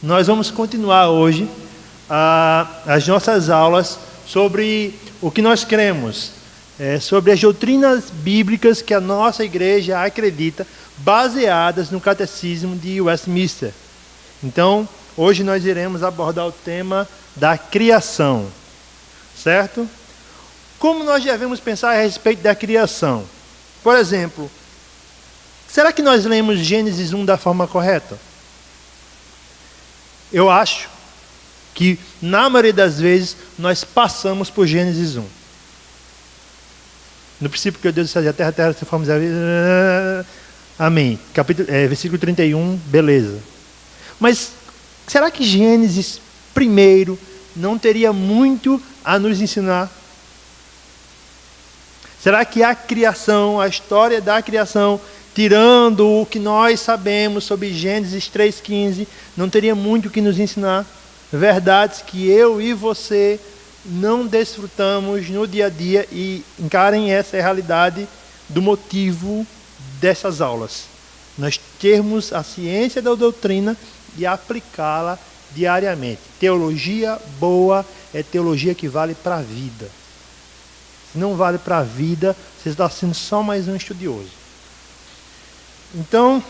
nós vamos continuar hoje as nossas aulas sobre o que nós cremos, sobre as doutrinas bíblicas que a nossa igreja acredita, baseadas no Catecismo de Westminster. Então, hoje nós iremos abordar o tema da criação, certo? Como nós devemos pensar a respeito da criação? Por exemplo, será que nós lemos Gênesis 1 da forma correta? Eu acho que, na maioria das vezes, nós passamos por Gênesis 1. No princípio que Deus fazia a terra, se formos a vida. Amém. Versículo 31, beleza. Mas será que Gênesis, primeiro, não teria muito a nos ensinar? Será que a criação, a história da criação, tirando o que nós sabemos sobre Gênesis 3,15, não teria muito o que nos ensinar? Verdades que eu e você não desfrutamos no dia a dia, e encarem essa realidade do motivo dessas aulas. Nós termos a ciência da doutrina e aplicá-la diariamente. Teologia boa é teologia que vale para a vida. Se não vale para a vida, você está sendo só mais um estudioso. Então,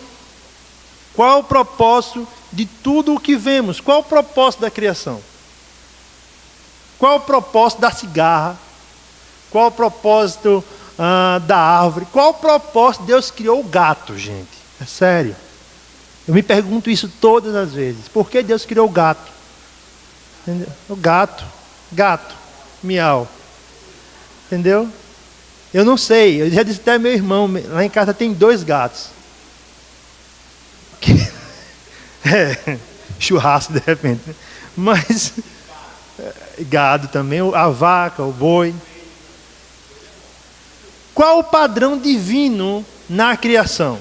qual o propósito de tudo o que vemos? Qual o propósito da criação? Qual o propósito da cigarra? Qual o propósito da árvore? Qual o propósito? Deus criou o gato, gente. É sério. Eu me pergunto isso todas as vezes. Por que Deus criou o gato? Entendeu? O gato. Miau. Entendeu? Eu não sei. Eu já disse até meu irmão. Lá em casa tem 2 gatos. Churrasco de repente. Mas gado também, a vaca, o boi. Qual o padrão divino na criação?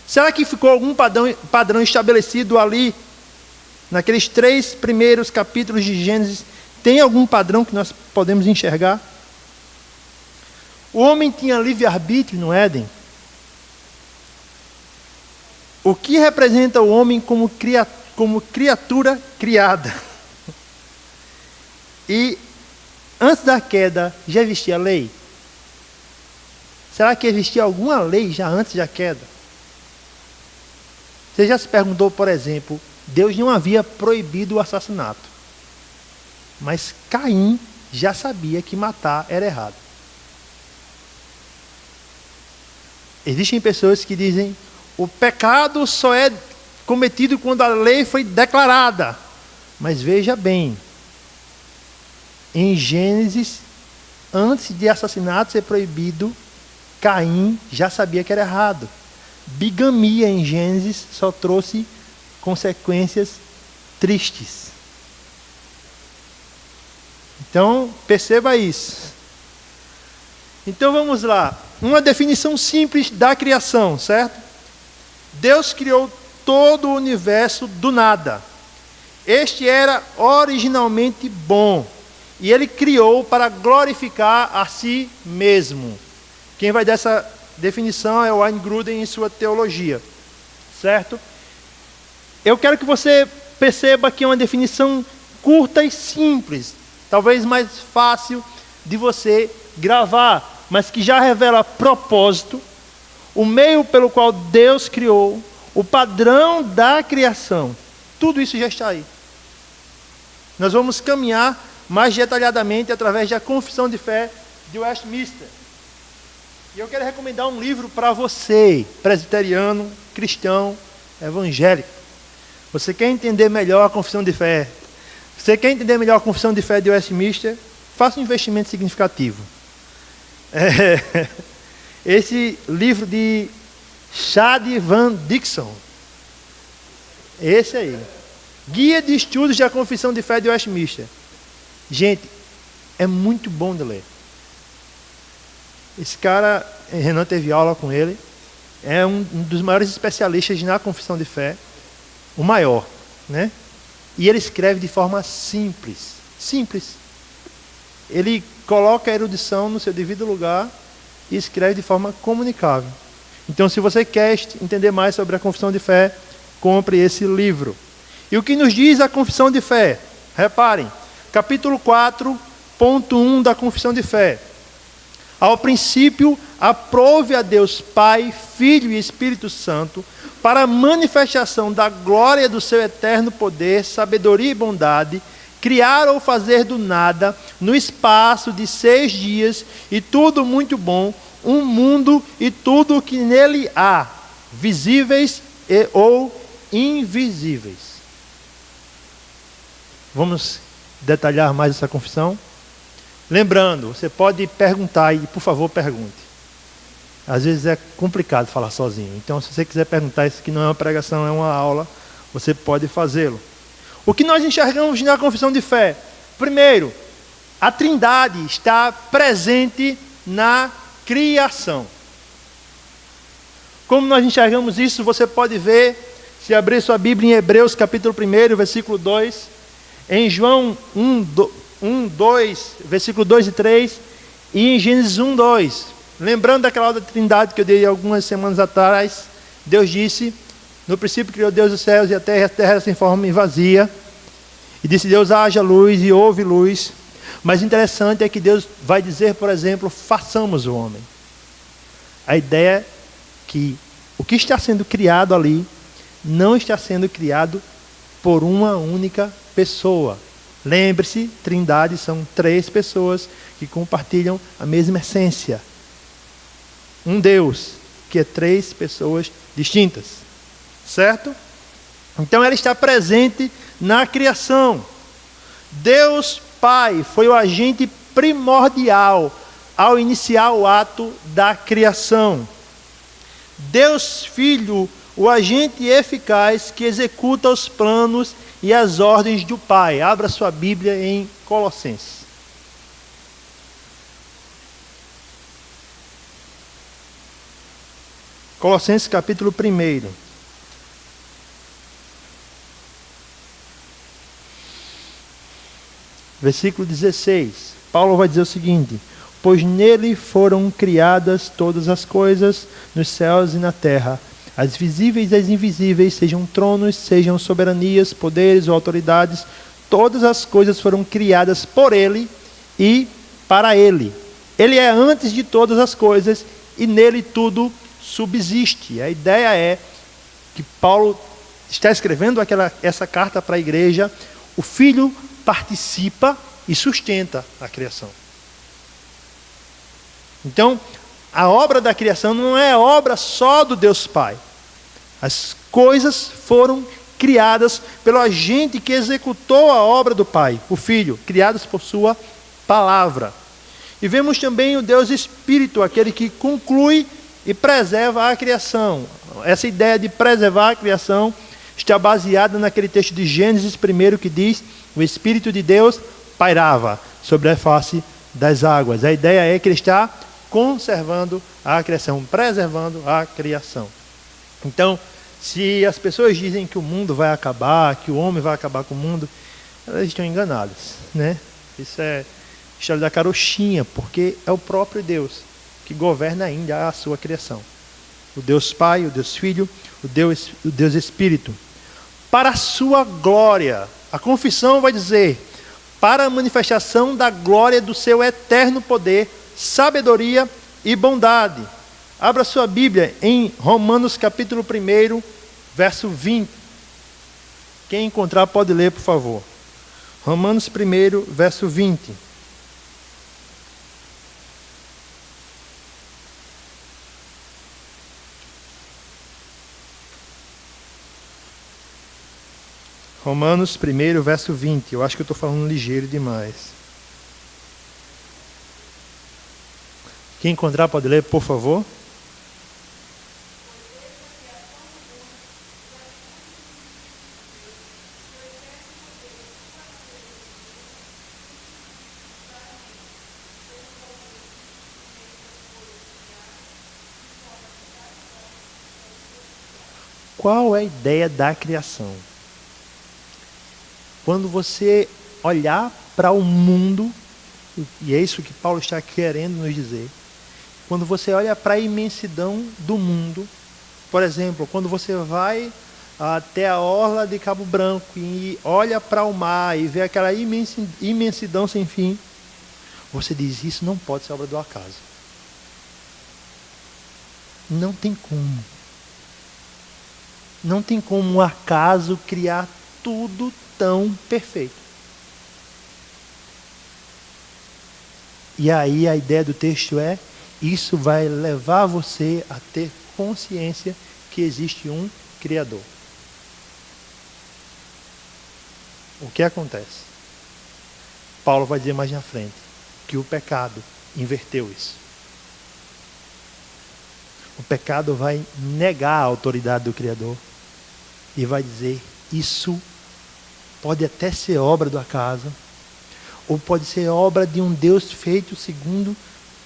Será que ficou algum padrão estabelecido ali, naqueles 3 primeiros capítulos de Gênesis? Tem algum padrão que nós podemos enxergar? O homem tinha livre-arbítrio no Éden. O que representa o homem como criatura criada? E antes da queda, já existia lei? Será que existia alguma lei já antes da queda? Você já se perguntou, por exemplo, Deus não havia proibido o assassinato, mas Caim já sabia que matar era errado. Existem pessoas que dizem, o pecado só é cometido quando a lei foi declarada. Mas veja bem, em Gênesis, antes de assassinato ser proibido, Caim já sabia que era errado. Bigamia em Gênesis só trouxe consequências tristes. Então, perceba isso. Então vamos lá. Uma definição simples da criação, certo? Deus criou todo o universo do nada. Este era originalmente bom. E ele criou para glorificar a si mesmo. Quem vai dar essa definição é o Wayne Grudem em sua teologia. Certo? Eu quero que você perceba que é uma definição curta e simples. Talvez mais fácil de você gravar. Mas que já revela propósito, o meio pelo qual Deus criou, o padrão da criação. Tudo isso já está aí. Nós vamos caminhar mais detalhadamente através da Confissão de Fé de Westminster. E eu quero recomendar um livro para você, presbiteriano, cristão, evangélico. Você quer entender melhor a Confissão de Fé? Você quer entender melhor a Confissão de Fé de Westminster? Faça um investimento significativo. Esse livro de Chad Van Dixon. Esse aí. Guia de Estudos da Confissão de Fé de Westminster. Gente, é muito bom de ler. Esse cara, Renan teve aula com ele, é um dos maiores especialistas na Confissão de Fé, o maior, né? E ele escreve de forma simples. Ele coloca a erudição no seu devido lugar e escreve de forma comunicável. Então, se você quer entender mais sobre a Confissão de Fé, compre esse livro. E o que nos diz a confissão de fé? Reparem, capítulo 4.1 da confissão de fé. Ao princípio, aprove a Deus Pai, Filho e Espírito Santo, para a manifestação da glória do seu eterno poder, sabedoria e bondade, criar ou fazer do nada, no espaço de 6 dias, e tudo muito bom, um mundo e tudo o que nele há, visíveis ou invisíveis. Vamos detalhar mais essa confissão? Lembrando, você pode perguntar, e por favor pergunte. Às vezes é complicado falar sozinho. Então, se você quiser perguntar, isso aqui não é uma pregação, é uma aula, você pode fazê-lo. O que nós enxergamos na confissão de fé? Primeiro, a Trindade está presente na criação. Como nós enxergamos isso, você pode ver, se abrir sua Bíblia em Hebreus capítulo 1, versículo 2, em João 1, 2, versículo 2 e 3, e em Gênesis 1, 2. Lembrando daquela aula da Trindade que eu dei algumas semanas atrás, Deus disse, no princípio criou Deus os céus e a terra sem forma e vazia, e disse Deus, haja luz, e houve luz. Mas interessante é que Deus vai dizer, por exemplo, façamos o homem. A ideia é que o que está sendo criado ali, não está sendo criado por uma única pessoa. Lembre-se, Trindade são 3 pessoas que compartilham a mesma essência. Um Deus, que é 3 pessoas distintas. Certo? Então ela está presente na criação. Deus Pai foi o agente primordial ao iniciar o ato da criação. Deus Filho, o agente eficaz que executa os planos e as ordens do Pai. Abra sua Bíblia em Colossenses. Colossenses capítulo 1. Versículo 16. Paulo vai dizer o seguinte: pois nele foram criadas todas as coisas, nos céus e na terra, as visíveis e as invisíveis, sejam tronos, sejam soberanias, poderes ou autoridades, todas as coisas foram criadas por ele e para ele. Ele é antes de todas as coisas e nele tudo subsiste. A ideia é que Paulo está escrevendo essa carta para a igreja. O Filho participa e sustenta a criação. Então, a obra da criação não é obra só do Deus Pai. As coisas foram criadas pelo agente que executou a obra do Pai, o Filho, criadas por sua palavra. E vemos também o Deus Espírito, aquele que conclui e preserva a criação. Essa ideia de preservar a criação está baseada naquele texto de Gênesis 1 que diz: o Espírito de Deus pairava sobre a face das águas. A ideia é que ele está conservando a criação, preservando a criação. Então, se as pessoas dizem que o mundo vai acabar, que o homem vai acabar com o mundo, elas estão enganadas, né? Isso é história da carochinha, porque é o próprio Deus que governa ainda a sua criação. O Deus Pai, o Deus Filho, o Deus Espírito. Para a sua glória. A confissão vai dizer: para a manifestação da glória do seu eterno poder, sabedoria e bondade. Abra sua Bíblia em Romanos capítulo 1, verso 20. Quem encontrar pode ler, por favor. Romanos 1, verso 20. Romanos 1, verso 20. Eu acho que eu estou falando ligeiro demais. Quem encontrar pode ler, por favor. Qual é a ideia da criação? Quando você olhar para o mundo, e é isso que Paulo está querendo nos dizer, quando você olha para a imensidão do mundo, por exemplo, quando você vai até a orla de Cabo Branco e olha para o mar e vê aquela imensidão sem fim, você diz, isso não pode ser obra do acaso. Não tem como. Não tem como um acaso criar tudo tão perfeito. E aí a ideia do texto é, isso vai levar você a ter consciência que existe um Criador. O que acontece? Paulo vai dizer mais na frente que o pecado inverteu isso. O pecado vai negar a autoridade do Criador e vai dizer, isso pode até ser obra do acaso, ou pode ser obra de um Deus feito segundo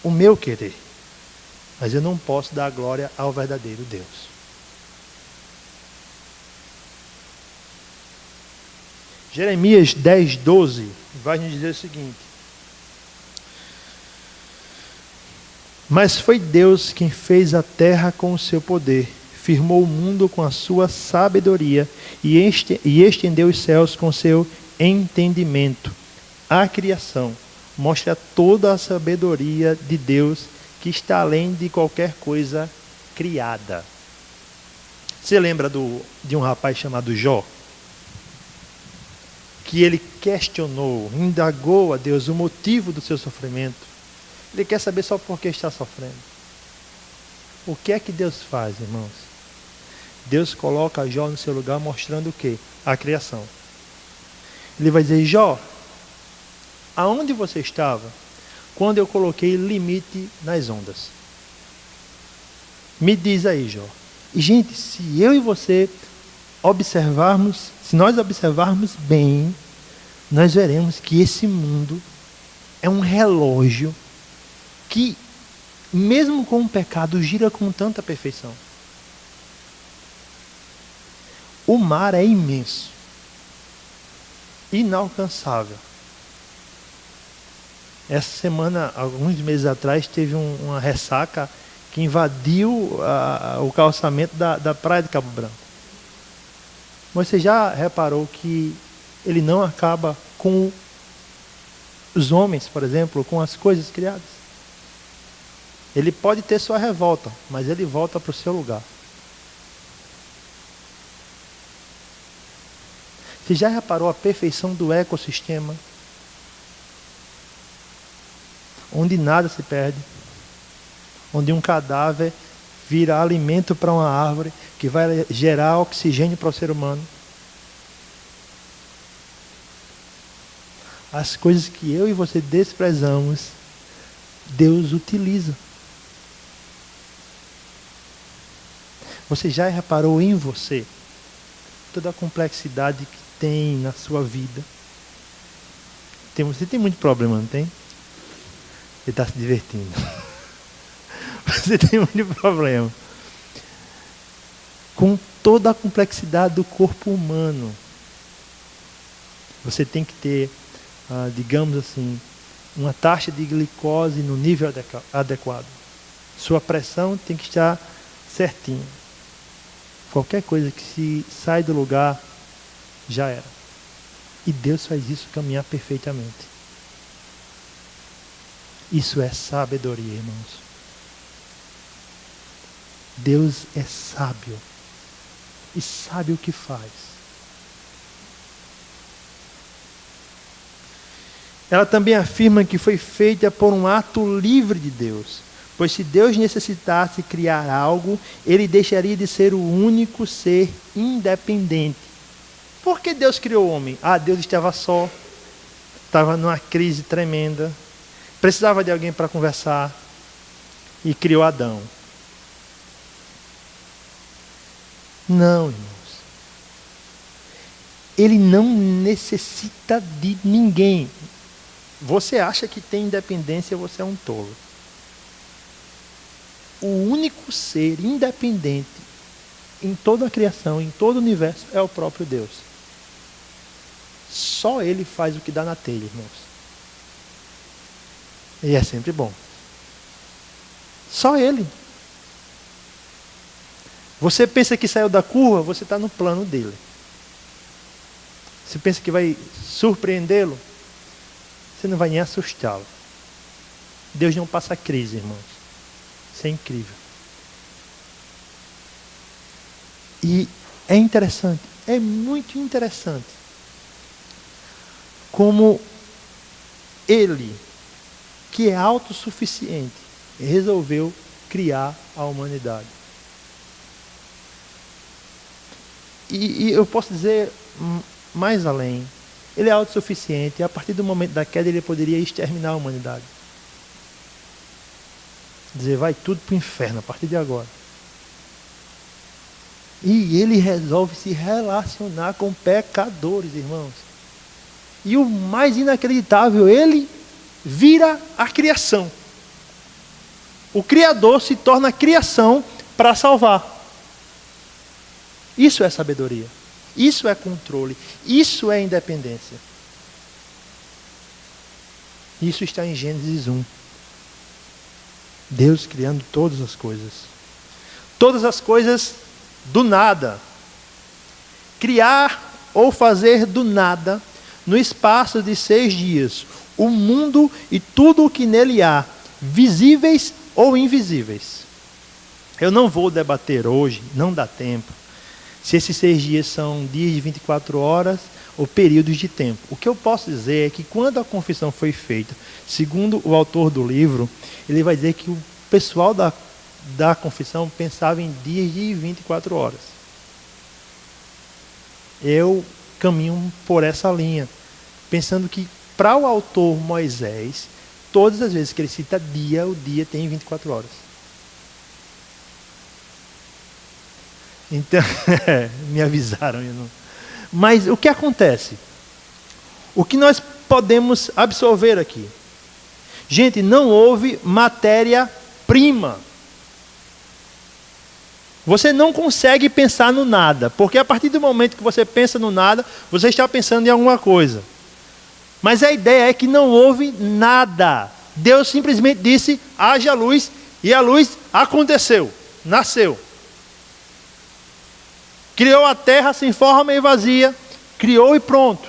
o meu querer. Mas eu não posso dar glória ao verdadeiro Deus. Jeremias 10:12 vai nos dizer o seguinte: mas foi Deus quem fez a terra com o seu poder, firmou o mundo com a sua sabedoria e estendeu os céus com seu entendimento. A criação mostra toda a sabedoria de Deus que está além de qualquer coisa criada. Você lembra de um rapaz chamado Jó? Que ele questionou, indagou a Deus o motivo do seu sofrimento. Ele quer saber só por que está sofrendo. O que é que Deus faz, irmãos? Deus coloca Jó no seu lugar mostrando o quê? A criação. Ele vai dizer, Jó, aonde você estava quando eu coloquei limite nas ondas? Me diz aí, Jó. E, gente, se eu e você observarmos, se nós observarmos bem, nós veremos que esse mundo é um relógio que, mesmo com o pecado, gira com tanta perfeição. O mar é imenso, inalcançável. Essa semana, alguns meses atrás, teve uma ressaca que invadiu o calçamento da praia de Cabo Branco. Mas você já reparou que ele não acaba com os homens, por exemplo, com as coisas criadas? Ele pode ter sua revolta, mas ele volta para o seu lugar. Você já reparou a perfeição do ecossistema? Onde nada se perde, onde um cadáver vira alimento para uma árvore que vai gerar oxigênio para o ser humano. As coisas que eu e você desprezamos, Deus utiliza. Você já reparou em você toda a complexidade que tem na sua vida? Você tem muito problema, não tem? Você está se divertindo. Você tem muito problema. Com toda a complexidade do corpo humano. Você tem que ter, digamos assim, uma taxa de glicose no nível adequado. Sua pressão tem que estar certinha. Qualquer coisa que se sai do lugar, já era. E Deus faz isso caminhar perfeitamente. Isso é sabedoria, irmãos. Deus é sábio. E sabe o que faz. Ela também afirma que foi feita por um ato livre de Deus. Pois se Deus necessitasse criar algo, ele deixaria de ser o único ser independente. Por que Deus criou o homem? Deus estava só, estava numa crise tremenda, precisava de alguém para conversar e criou Adão. Não, irmãos. Ele não necessita de ninguém. Você acha que tem independência, você é um tolo. O único ser independente em toda a criação, em todo o universo, é o próprio Deus. Só Ele faz o que dá na telha, irmãos. E é sempre bom. Só Ele. Você pensa que saiu da curva, você está no plano dele. Você pensa que vai surpreendê-lo, você não vai nem assustá-lo. Deus não passa crise, irmãos. Isso é incrível. E é interessante, é muito interessante, como ele, que é autossuficiente, resolveu criar a humanidade. E eu posso dizer mais além. Ele é autossuficiente e a partir do momento da queda ele poderia exterminar a humanidade. Dizer, vai tudo para o inferno a partir de agora. E ele resolve se relacionar com pecadores, irmãos. E o mais inacreditável, ele vira a criação. O Criador se torna a criação para salvar. Isso é sabedoria. Isso é controle. Isso é independência. Isso está em Gênesis 1. Deus criando todas as coisas. Todas as coisas do nada. Criar ou fazer do nada, no espaço de 6 dias, o mundo e tudo o que nele há, visíveis ou invisíveis. Eu não vou debater hoje, não dá tempo, se esses 6 dias são dias de 24 horas ou períodos de tempo. O que eu posso dizer é que quando a confissão foi feita, segundo o autor do livro, ele vai dizer que o pessoal da confissão pensava em dias de 24 horas. Eu caminho por essa linha, pensando que para o autor Moisés, todas as vezes que ele cita dia, o dia tem 24 horas. Então, me avisaram. Mas o que acontece? O que nós podemos absorver aqui? Gente, não houve matéria-prima. Você não consegue pensar no nada, porque a partir do momento que você pensa no nada, você está pensando em alguma coisa. Mas a ideia é que não houve nada. Deus simplesmente disse, haja luz, e a luz aconteceu, nasceu. Criou a terra sem forma e vazia, criou e pronto.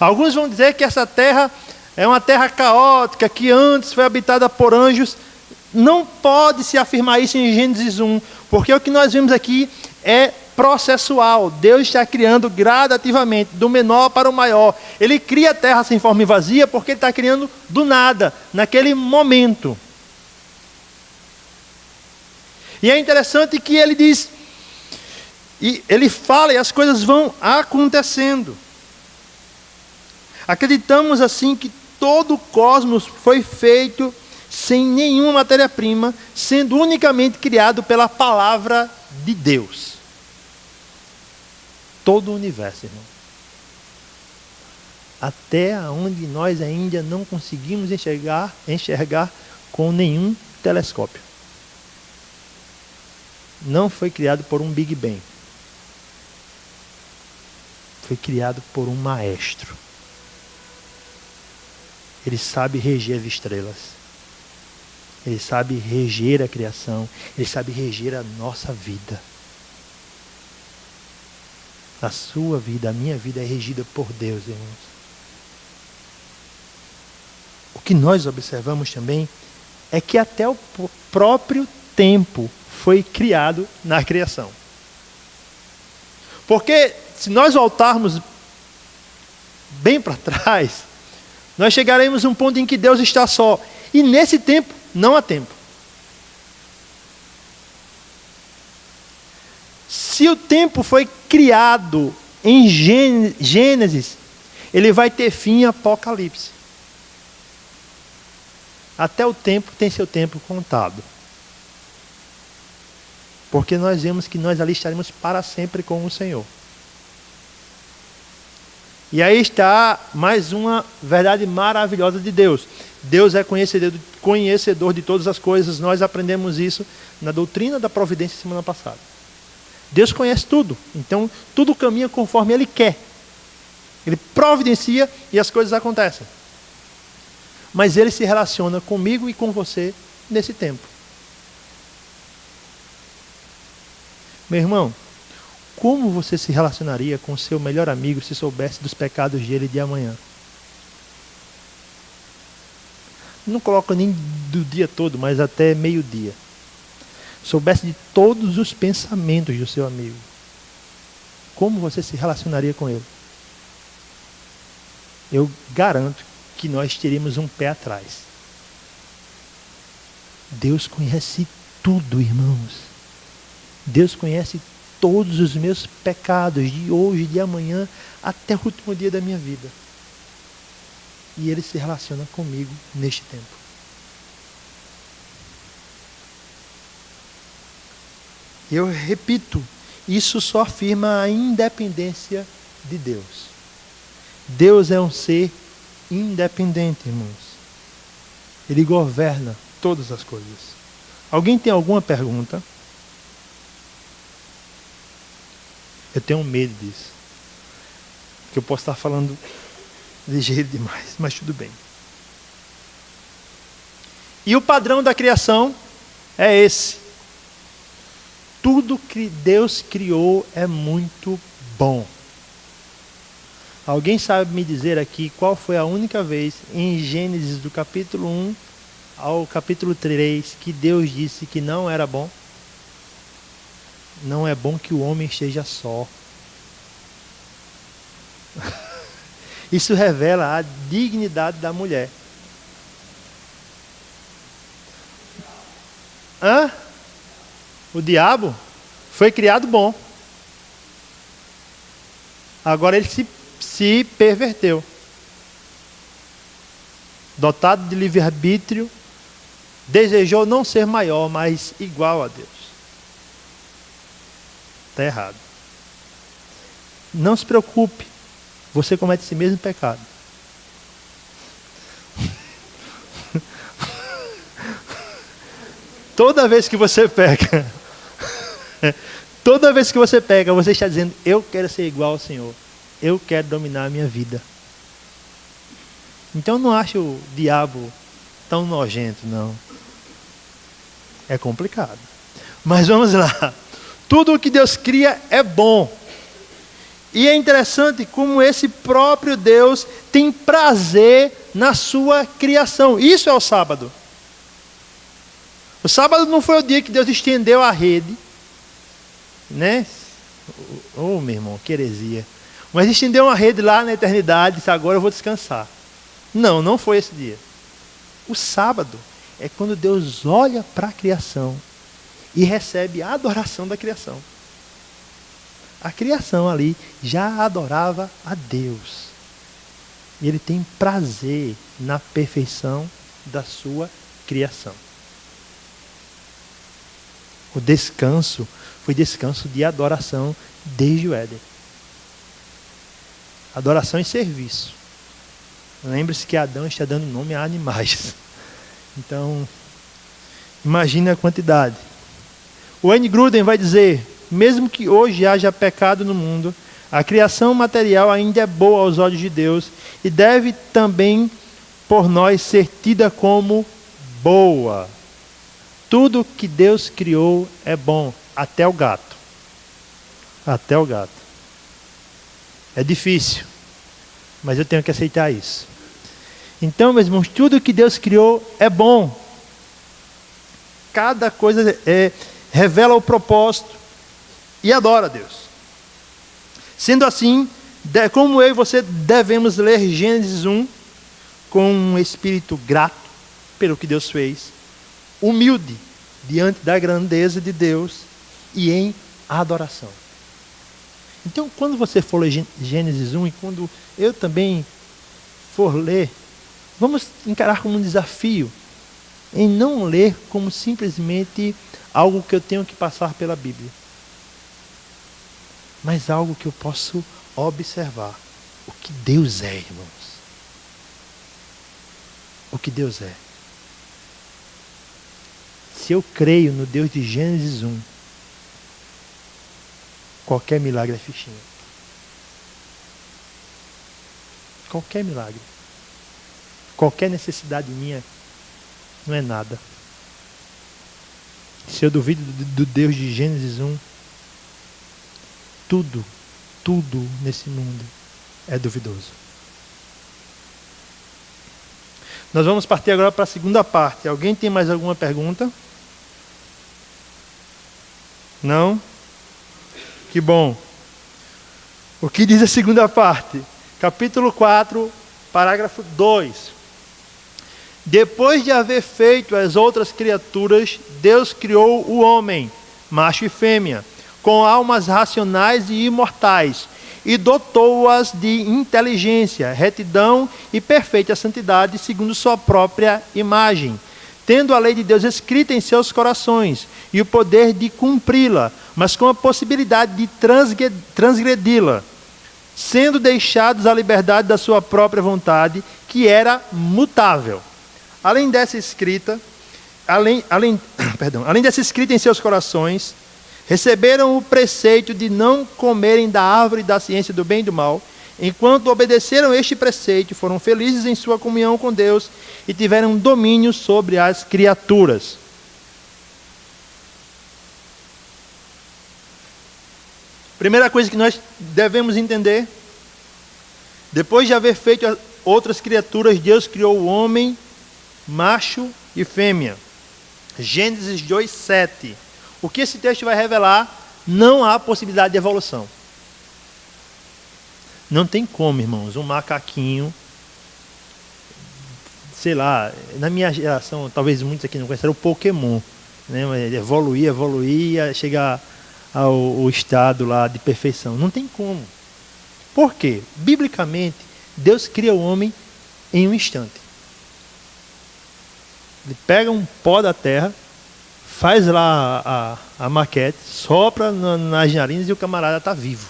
Alguns vão dizer que essa terra é uma terra caótica, que antes foi habitada por anjos. Não pode se afirmar isso em Gênesis 1, porque o que nós vemos aqui é processual. Deus está criando gradativamente, do menor para o maior. Ele cria a terra sem forma e vazia, porque ele está criando do nada, naquele momento. E é interessante que ele diz, e ele fala e as coisas vão acontecendo. Acreditamos assim que todo o cosmos foi feito sem nenhuma matéria-prima, sendo unicamente criado pela palavra de Deus. Todo o universo, irmão. Até onde nós ainda não conseguimos enxergar com nenhum telescópio. Não foi criado por um Big Bang. Foi criado por um maestro. Ele sabe reger as estrelas. Ele sabe reger a criação. Ele sabe reger a nossa vida. A sua vida, a minha vida é regida por Deus, irmãos. O que nós observamos também é que até o próprio tempo foi criado na criação. Porque se nós voltarmos bem para trás, nós chegaremos a um ponto em que Deus está só. E nesse tempo, não há tempo. Se o tempo foi criado em Gênesis, ele vai ter fim em Apocalipse. Até o tempo tem seu tempo contado. Porque nós vemos que nós ali estaremos para sempre com o Senhor. E aí está mais uma verdade maravilhosa de Deus. Deus é conhecedor de todas as coisas. Nós aprendemos isso na doutrina da providência semana passada. Deus conhece tudo. Então, tudo caminha conforme Ele quer. Ele providencia e as coisas acontecem. Mas Ele se relaciona comigo e com você nesse tempo. Meu irmão, como você se relacionaria com o seu melhor amigo se soubesse dos pecados dele de amanhã? Não coloca nem do dia todo, mas até meio-dia. Soubesse de todos os pensamentos do seu amigo. Como você se relacionaria com ele? Eu garanto que nós teríamos um pé atrás. Deus conhece tudo, irmãos. Deus conhece todos os meus pecados, de hoje, de amanhã, até o último dia da minha vida. E Ele se relaciona comigo neste tempo. Eu repito, isso só afirma a independência de Deus. Deus é um ser independente, irmãos. Ele governa todas as coisas. Alguém tem alguma pergunta? Eu tenho medo disso. Porque eu posso estar falando ligeiro demais, mas tudo bem. E o padrão da criação é esse. Tudo que Deus criou é muito bom. Alguém sabe me dizer aqui qual foi a única vez em Gênesis do capítulo 1 ao capítulo 3 que Deus disse que não era bom? Não é bom que o homem esteja só. Isso revela a dignidade da mulher. O diabo foi criado bom. Agora ele se perverteu. Dotado de livre-arbítrio, desejou não ser maior, mas igual a Deus. Está errado. Não se preocupe, você comete esse mesmo pecado. Toda vez que você peca, você está dizendo, eu quero ser igual ao Senhor. Eu quero dominar a minha vida. Então não acho o diabo tão nojento, não. É complicado. Mas vamos lá. Tudo o que Deus cria é bom. E é interessante como esse próprio Deus tem prazer na sua criação. Isso é o sábado. O sábado não foi o dia que Deus estendeu a rede, né? Oh, meu irmão, que heresia. Mas estendeu uma rede lá na eternidade e disse, agora eu vou descansar. Não, não foi esse dia. O sábado é quando Deus olha para a criação e recebe a adoração da criação. A criação ali já adorava a Deus. E Ele tem prazer na perfeição da sua criação. O descanso foi descanso de adoração desde o Éden. Adoração e serviço. Lembre-se que Adão está dando nome a animais. Então, imagine a quantidade. O Wayne Grudem vai dizer, mesmo que hoje haja pecado no mundo, a criação material ainda é boa aos olhos de Deus e deve também por nós ser tida como boa. Tudo que Deus criou é bom, até o gato. Até o gato. É difícil, mas eu tenho que aceitar isso. Então, meus irmãos, tudo que Deus criou é bom. Cada coisa revela o propósito e adora a Deus. Sendo assim, como eu e você devemos ler Gênesis 1 com um espírito grato pelo que Deus fez, humilde diante da grandeza de Deus e em adoração. Então, quando você for ler Gênesis 1 e quando eu também for ler, vamos encarar como um desafio em não ler como simplesmente algo que eu tenho que passar pela Bíblia, mas algo que eu posso observar. O que Deus é, irmãos. O que Deus é. Se eu creio no Deus de Gênesis 1, qualquer milagre é fichinha. Qualquer milagre. Qualquer necessidade minha não é nada. Se eu duvido do Deus de Gênesis 1, tudo nesse mundo é duvidoso. Nós vamos partir agora para a segunda parte. Alguém tem mais alguma pergunta? Não? Que bom. O que diz a segunda parte? Capítulo 4, parágrafo 2. Depois de haver feito as outras criaturas, Deus criou o homem, macho e fêmea, com almas racionais e imortais, e dotou-as de inteligência, retidão e perfeita santidade, segundo sua própria imagem, tendo a lei de Deus escrita em seus corações, e o poder de cumpri-la, mas com a possibilidade de transgredi-la, sendo deixados à liberdade da sua própria vontade, que era mutável. Além dessa escrita em seus corações, receberam o preceito de não comerem da árvore da ciência do bem e do mal. Enquanto obedeceram este preceito, foram felizes em sua comunhão com Deus e tiveram domínio sobre as criaturas. Primeira coisa que nós devemos entender: depois de haver feito outras criaturas, Deus criou o homem, macho e fêmea. Gênesis 2:7. O que esse texto vai revelar? Não há possibilidade de evolução. Não tem como, irmãos, um macaquinho, sei lá, na minha geração, talvez muitos aqui não conheceram o Pokémon, né? Evoluía, chegar ao estado lá de perfeição. Não tem como. Por quê? Biblicamente, Deus cria o homem em um instante. Ele pega um pó da terra, faz lá a maquete, sopra nas narinas e o camarada está vivo.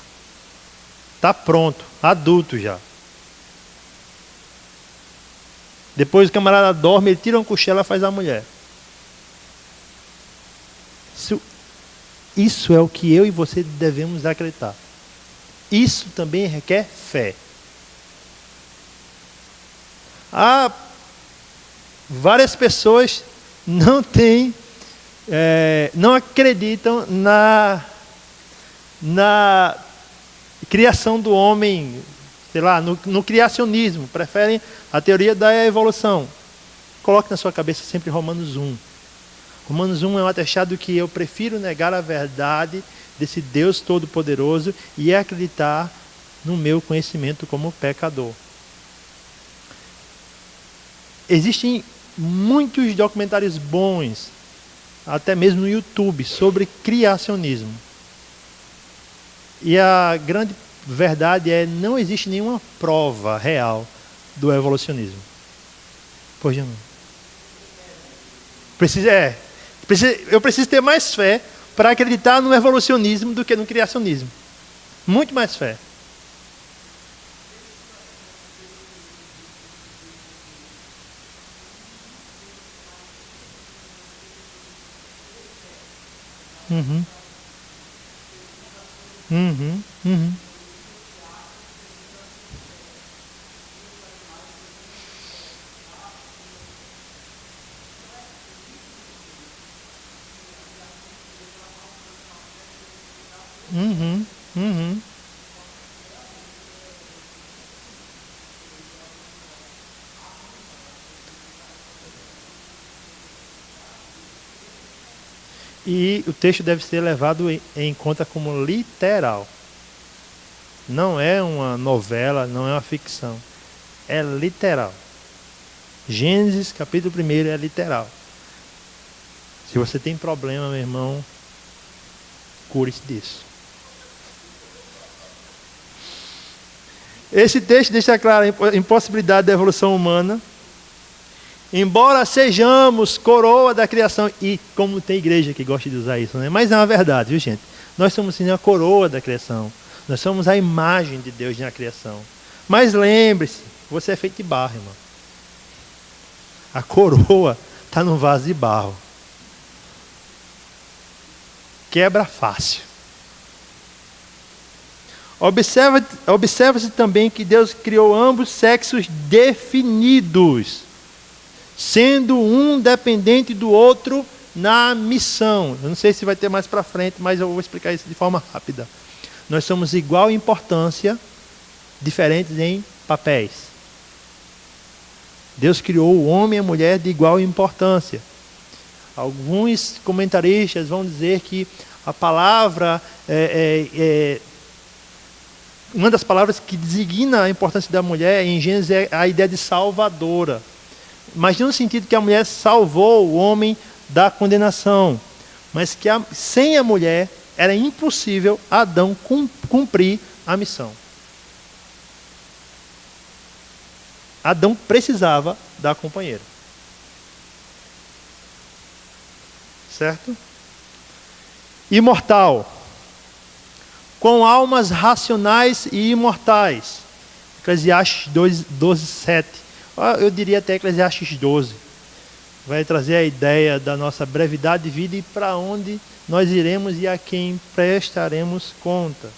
Está pronto, adulto já. Depois o camarada dorme, ele tira uma costela e faz a mulher. Isso é o que eu e você devemos acreditar. Isso também requer fé. Várias pessoas não acreditam na criação do homem, sei lá, no criacionismo. Preferem a teoria da evolução. Coloque na sua cabeça sempre Romanos 1. Romanos 1 é um atestado que eu prefiro negar a verdade desse Deus Todo-Poderoso e acreditar no meu conhecimento como pecador. Existem muitos documentários bons, até mesmo no YouTube, sobre criacionismo. E a grande verdade é que não existe nenhuma prova real do evolucionismo. Pois não. Eu preciso ter mais fé para acreditar no evolucionismo do que no criacionismo. Muito mais fé. Uhum. Uhum. Uhum. Uhum. Uhum. E o texto deve ser levado em conta como literal. Não é uma novela, não é uma ficção. É literal. Gênesis, capítulo 1 é literal. Se você tem problema, meu irmão, cure-se disso. Esse texto deixa clara a impossibilidade da evolução humana. Embora sejamos coroa da criação, e como tem igreja que gosta de usar isso, né? Mas é uma verdade, viu, gente? Nós somos sim a coroa da criação. Nós somos a imagem de Deus na criação. Mas lembre-se, você é feito de barro, irmão. A coroa está num vaso de barro. Quebra fácil. Observa-se também que Deus criou ambos sexos definidos, sendo um dependente do outro na missão. Eu não sei se vai ter mais para frente, mas eu vou explicar isso de forma rápida. nós somos igual em importância, diferentes em papéis. Deus criou o homem e a mulher de igual importância. Alguns comentaristas vão dizer que a palavra uma das palavras que designa a importância da mulher em Gênesis é a ideia de salvadora. Mas não no sentido que a mulher salvou o homem da condenação, mas que sem a mulher era impossível Adão cumprir a missão. Adão precisava da companheira. Certo? Imortal. Com almas racionais e imortais. Eclesiastes 12, 7. Eu diria até Eclesiastes 12. Vai trazer a ideia da nossa brevidade de vida e para onde nós iremos e a quem prestaremos conta.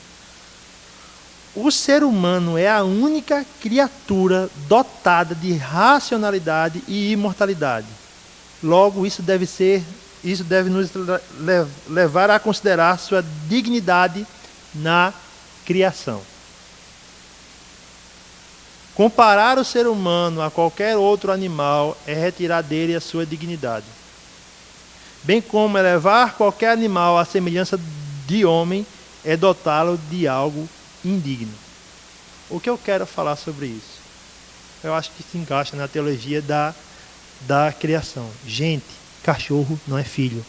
O ser humano é a única criatura dotada de racionalidade e imortalidade. Logo, isso deve nos levar a considerar sua dignidade na criação. Comparar o ser humano a qualquer outro animal é retirar dele a sua dignidade. Bem como elevar qualquer animal à semelhança de homem é dotá-lo de algo indigno. O que eu quero falar sobre isso? Eu acho que se encaixa na teologia da criação. Gente, cachorro não é filho.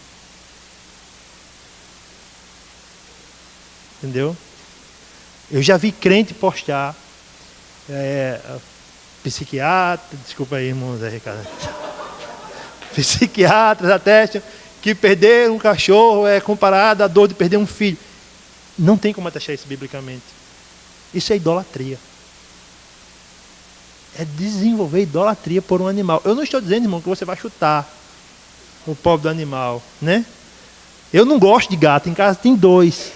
Entendeu? Eu já vi crente postar psiquiatra, desculpa aí, irmão Zé Ricardo. Psiquiatras atestam que perder um cachorro é comparado à dor de perder um filho. Não tem como atestar isso biblicamente. Isso é idolatria. É desenvolver idolatria por um animal. Eu não estou dizendo, irmão, que você vai chutar o pobre do animal, né? Eu não gosto de gato, em casa tem 2.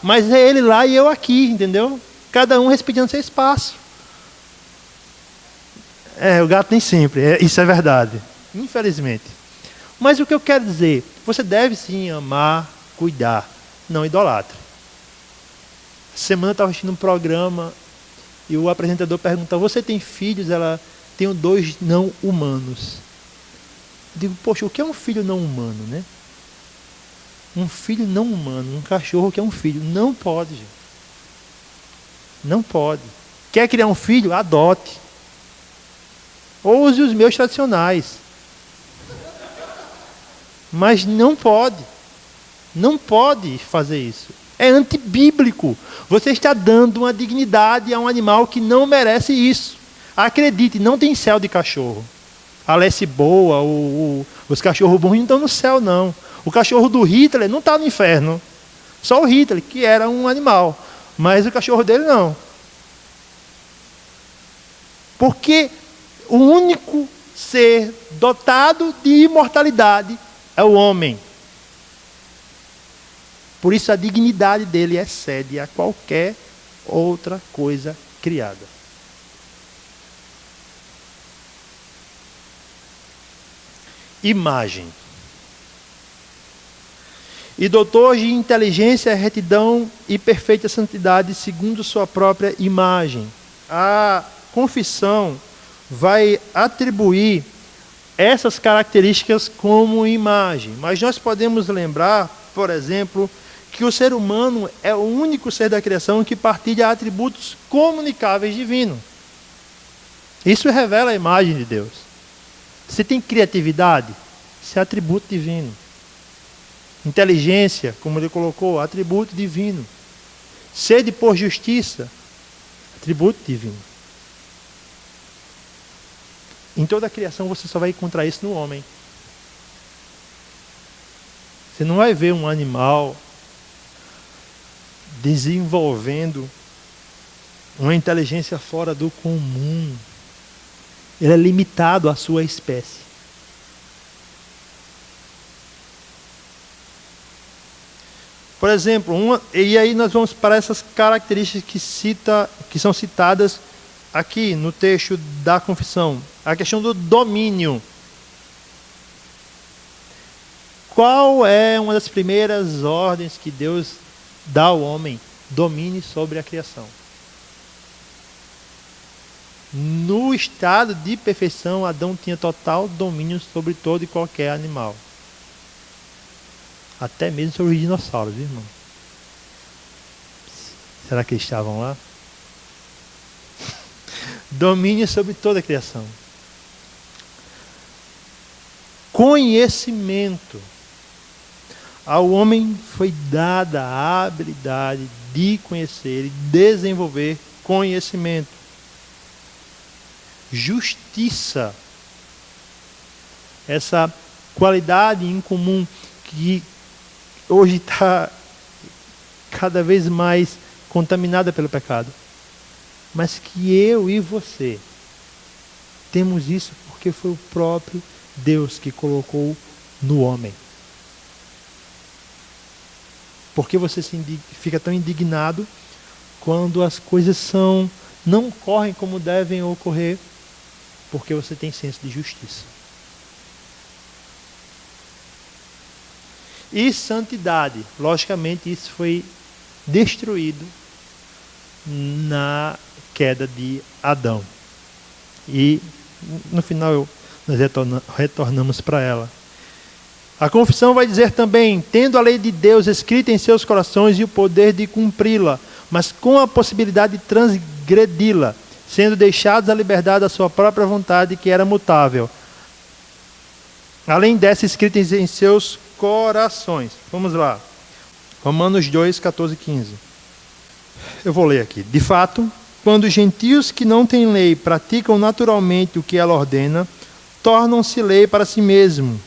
Mas é ele lá e eu aqui, entendeu? Cada um respeitando seu espaço. O gato nem sempre, isso é verdade. Infelizmente. Mas o que eu quero dizer, você deve sim amar, cuidar, não idolatre. Semana eu estava assistindo um programa e o apresentador perguntou: você tem filhos? Ela: tenho 2 não humanos. Eu digo: poxa, o que é um filho não humano, né? Um filho não humano, um cachorro que é um filho. Não pode, gente. Não pode. Quer criar um filho? Adote. Ou use os meus tradicionais. Mas não pode. Não pode fazer isso. É antibíblico. Você está dando uma dignidade a um animal que não merece isso. Acredite, não tem céu de cachorro. A Leste Boa, os cachorros bons não estão no céu, não. O cachorro do Hitler não está no inferno. Só o Hitler, que era um animal. Mas o cachorro dele não. Porque o único ser dotado de imortalidade é o homem. Por isso a dignidade dele excede a qualquer outra coisa criada. Imagem. E doutor de inteligência, retidão e perfeita santidade segundo sua própria imagem. A confissão vai atribuir essas características como imagem. Mas nós podemos lembrar, por exemplo, que o ser humano é o único ser da criação que partilha atributos comunicáveis divinos. Isso revela a imagem de Deus. Você tem criatividade? Isso é atributo divino. Inteligência, como ele colocou, atributo divino. Sede por justiça, atributo divino. Em toda a criação você só vai encontrar isso no homem. Você não vai ver um animal desenvolvendo uma inteligência fora do comum. Ele é limitado à sua espécie. Por exemplo, e aí nós vamos para essas características que são citadas aqui no texto da confissão. A questão do domínio. Qual é uma das primeiras ordens que Deus dá ao homem? domine sobre a criação. No estado de perfeição, Adão tinha total domínio sobre todo e qualquer animal. Até mesmo sobre os dinossauros, irmão. Será que eles estavam lá? Domínio sobre toda a criação. Conhecimento. Ao homem foi dada a habilidade de conhecer e desenvolver conhecimento. Justiça. Essa qualidade incomum que hoje está cada vez mais contaminada pelo pecado. Mas que eu e você temos isso porque foi o próprio Deus que colocou no homem. Porque você fica tão indignado quando as coisas não correm como devem ocorrer, porque você tem senso de justiça. E santidade. Logicamente, isso foi destruído na queda de Adão. E no final nós retornamos para ela. A confissão vai dizer também, tendo a lei de Deus escrita em seus corações e o poder de cumpri-la, mas com a possibilidade de transgredi-la, sendo deixados à liberdade da sua própria vontade, que era mutável. Além dessa escrita em seus corações. Vamos lá. Romanos 2, 14 e 15. Eu vou ler aqui. De fato, quando os gentios que não têm lei praticam naturalmente o que ela ordena, tornam-se lei para si mesmos,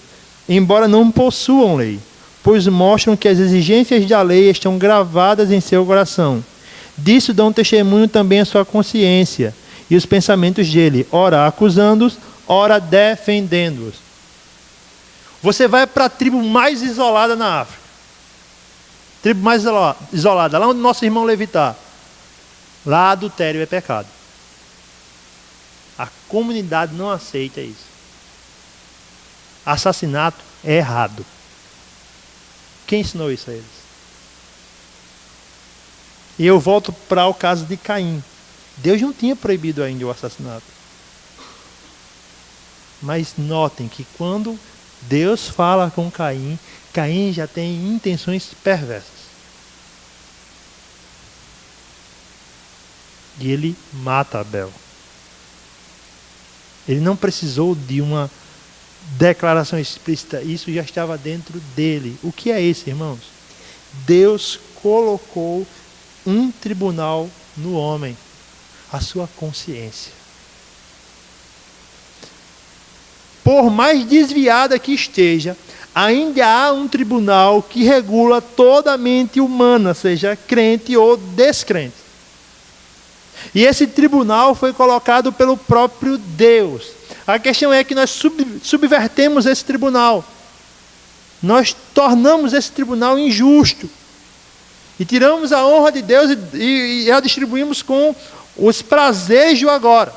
embora não possuam lei, pois mostram que as exigências da lei estão gravadas em seu coração. Disso dão testemunho também a sua consciência e os pensamentos dele, ora acusando-os, ora defendendo-os. Você vai para a tribo mais isolada na África. Tribo mais isolada, lá onde nosso irmão Levi está. Lá adultério é pecado. A comunidade não aceita isso. Assassinato é errado. Quem ensinou isso a eles? E eu volto para o caso de Caim. Deus não tinha proibido ainda o assassinato. Mas notem que quando Deus fala com Caim, Caim já tem intenções perversas. E ele mata Abel. Ele não precisou de uma declaração explícita, isso já estava dentro dele. O que é isso, irmãos? Deus colocou um tribunal no homem, a sua consciência. Por mais desviada que esteja, ainda há um tribunal que regula toda a mente humana, seja crente ou descrente. E esse tribunal foi colocado pelo próprio Deus. A questão é que nós subvertemos esse tribunal. Nós tornamos esse tribunal injusto. E tiramos a honra de Deus e a distribuímos com os prazeres do agora.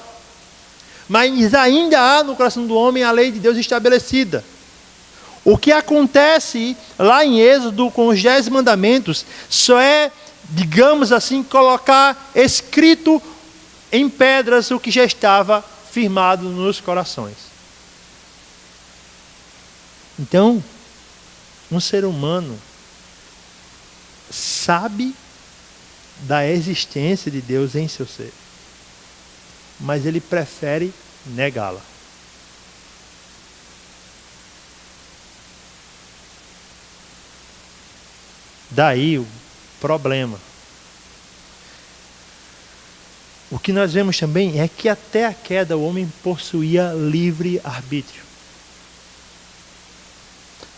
Mas ainda há no coração do homem a lei de Deus estabelecida. O que acontece lá em Êxodo com os 10 mandamentos só é, digamos assim, colocar escrito em pedras o que já estava firmado nos corações. Então, um ser humano sabe da existência de Deus em seu ser, mas ele prefere negá-la. Daí o problema. O que nós vemos também é que até a queda o homem possuía livre arbítrio.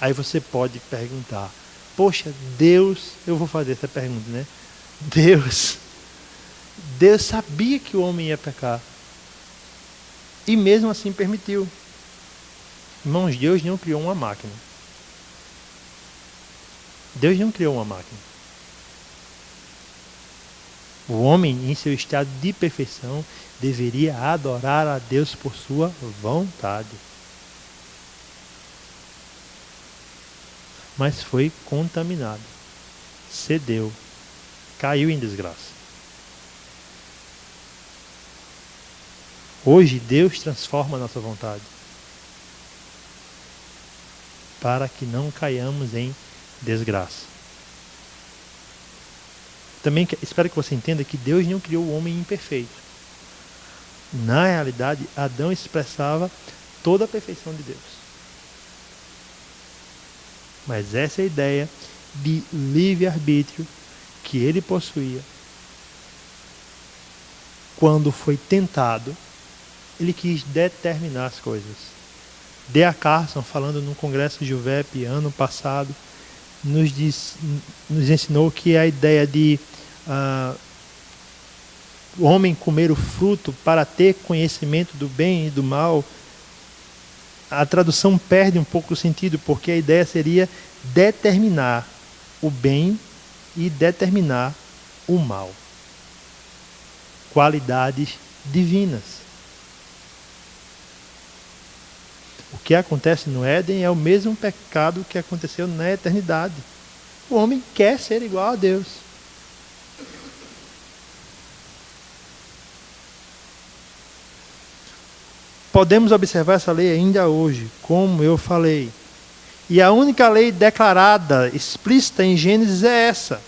Aí você pode perguntar, poxa, Deus, eu vou fazer essa pergunta, né? Deus sabia que o homem ia pecar. E mesmo assim permitiu. Irmãos, Deus não criou uma máquina. Deus não criou uma máquina. O homem, em seu estado de perfeição, deveria adorar a Deus por sua vontade. Mas foi contaminado. Cedeu. caiu em desgraça. Hoje Deus transforma a nossa vontade para que não caiamos em desgraça. Também espero que você entenda que Deus não criou o homem imperfeito. Na realidade, Adão expressava toda a perfeição de Deus. Mas essa é a ideia de livre-arbítrio que ele possuía. Quando foi tentado, ele quis determinar as coisas. D.A. Carson, falando no Congresso Juvep ano passado, nos ensinou que a ideia de o homem comer o fruto para ter conhecimento do bem e do mal, a tradução perde um pouco o sentido, porque a ideia seria determinar o bem e determinar o mal. Qualidades divinas. O que acontece no Éden é o mesmo pecado que aconteceu na eternidade. O homem quer ser igual a Deus. Podemos observar essa lei ainda hoje, como eu falei. E a única lei declarada, explícita em Gênesis é essa.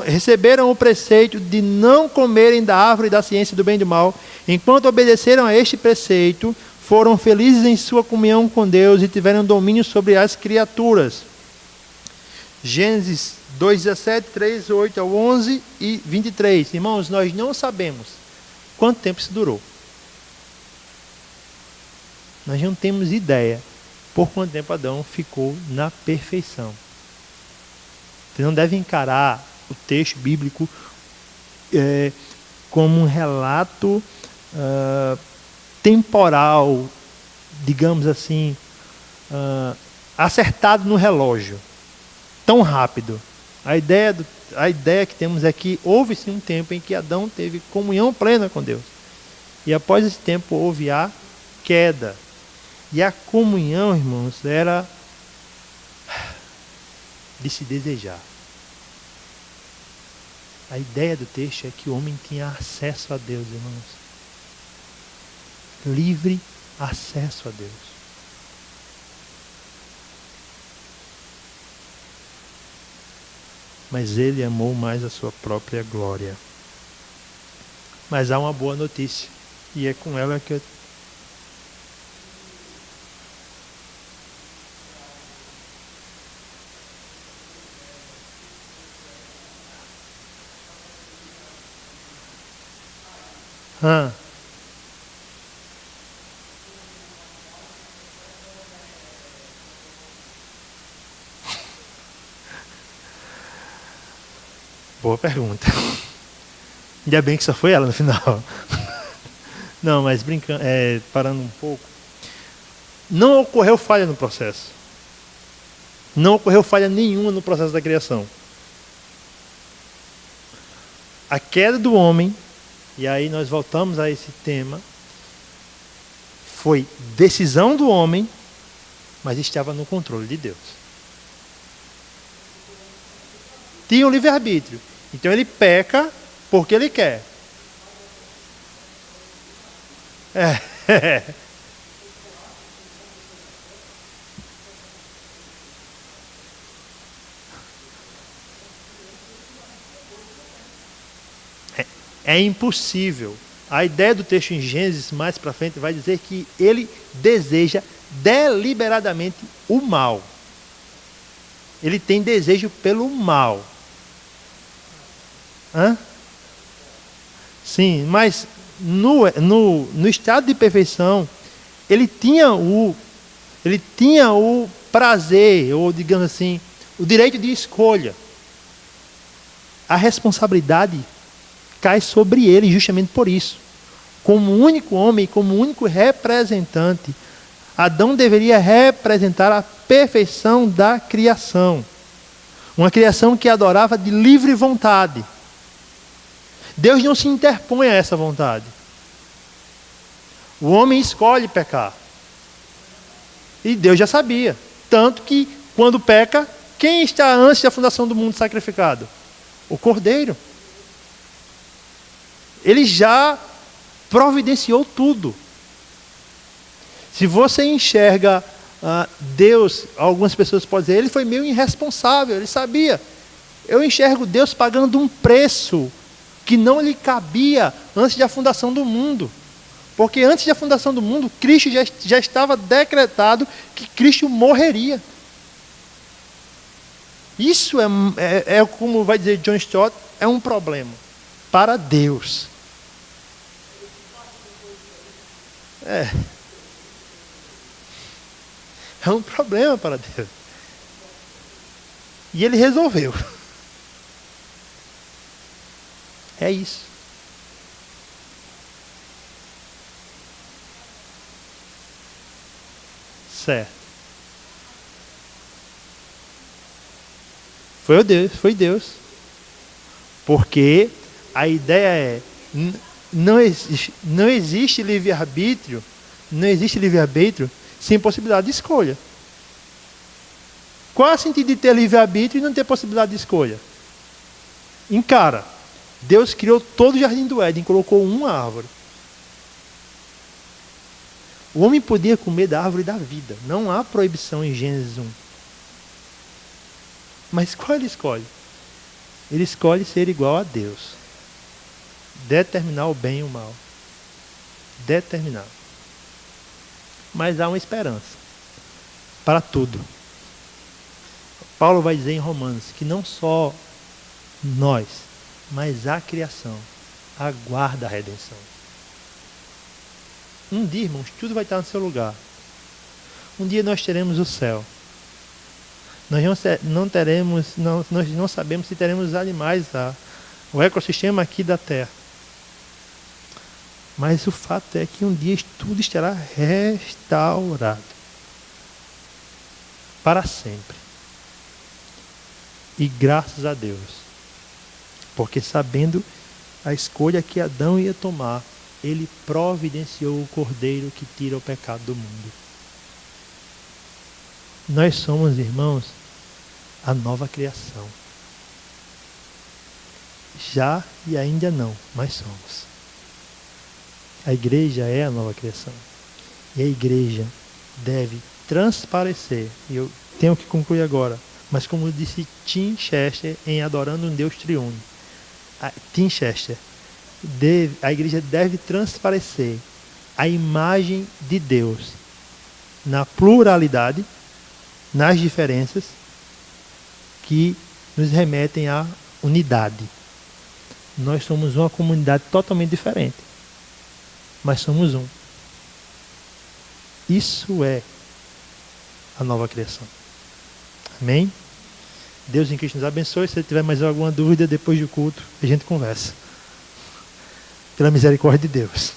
Receberam o preceito de não comerem da árvore da ciência do bem e do mal. Enquanto obedeceram a este preceito, foram felizes em sua comunhão com Deus e tiveram domínio sobre as criaturas. Gênesis 2:17, 3, 8 ao 11 e 23. Irmãos, nós não sabemos quanto tempo isso durou. Nós não temos ideia por quanto tempo Adão ficou na perfeição. Você não deve encarar o texto bíblico como um relato temporal, digamos assim, acertado no relógio, tão rápido. A ideia que temos é que houve sim um tempo em que Adão teve comunhão plena com Deus. E após esse tempo houve a queda. E a comunhão, irmãos, era de se desejar. A ideia do texto é que o homem tinha acesso a Deus, irmãos. Livre acesso a Deus. Mas ele amou mais a sua própria glória. Mas há uma boa notícia. E é com ela que eu... Boa pergunta. Ainda bem que só foi ela no final. Não, mas brincando, parando um pouco. Não ocorreu falha no processo. Não ocorreu falha nenhuma no processo da criação. A queda do homem, e aí nós voltamos a esse tema, foi decisão do homem, mas estava no controle de Deus. Tinha um livre-arbítrio. Então ele peca porque ele quer. É impossível. A ideia do texto em Gênesis, mais para frente, vai dizer que ele deseja deliberadamente o mal. Ele tem desejo pelo mal. Sim, mas no estado de perfeição, ele tinha o prazer, ou digamos assim, o direito de escolha. A responsabilidade cai sobre ele justamente por isso. Como único homem, como único representante, Adão deveria representar a perfeição da criação. Uma criação que adorava de livre vontade. Deus não se interpõe a essa vontade. O homem escolhe pecar. E Deus já sabia. Tanto que, quando peca, quem está antes da fundação do mundo sacrificado? o Cordeiro. Ele já providenciou tudo. Se você enxerga Deus, algumas pessoas podem dizer, ele foi meio irresponsável, ele sabia. Eu enxergo Deus pagando um preço que não lhe cabia antes da fundação do mundo. Porque antes da fundação do mundo, Cristo já estava decretado que Cristo morreria. Isso é como vai dizer John Stott, é um problema para Deus. É um problema para Deus. E ele resolveu. É isso. Certo. Foi Deus. Porque a ideia é, não existe livre-arbítrio, sem possibilidade de escolha. Qual é o sentido de ter livre-arbítrio e não ter possibilidade de escolha? Encara. Deus criou todo o jardim do Éden, colocou uma árvore. O homem podia comer da árvore da vida. Não há proibição em Gênesis 1. Mas qual ele escolhe? Ele escolhe ser igual a Deus. Determinar o bem e o mal. Determinar. Mas há uma esperança. Para tudo. Paulo vai dizer em Romanos que não só nós, mas a criação aguarda a redenção. Um dia, irmãos, tudo vai estar no seu lugar. Um dia nós teremos o céu. Nós não sabemos se teremos animais lá, o ecossistema aqui da Terra. Mas o fato é que um dia tudo estará restaurado. Para sempre. E graças a Deus. Porque sabendo a escolha que Adão ia tomar, ele providenciou o Cordeiro que tira o pecado do mundo. Nós somos, irmãos, a nova criação. Já e ainda não, mas somos. A igreja é a nova criação. E a igreja deve transparecer. E eu tenho que concluir agora. Mas como disse Tim Chester em Adorando um Deus Triuno. Tim Chester. A igreja deve transparecer a imagem de Deus na pluralidade, nas diferenças que nos remetem à unidade. Nós somos uma comunidade totalmente diferente, mas somos um. Isso é a nova criação. Amém? Deus em Cristo nos abençoe. Se tiver mais alguma dúvida depois do culto, a gente conversa. Pela misericórdia de Deus.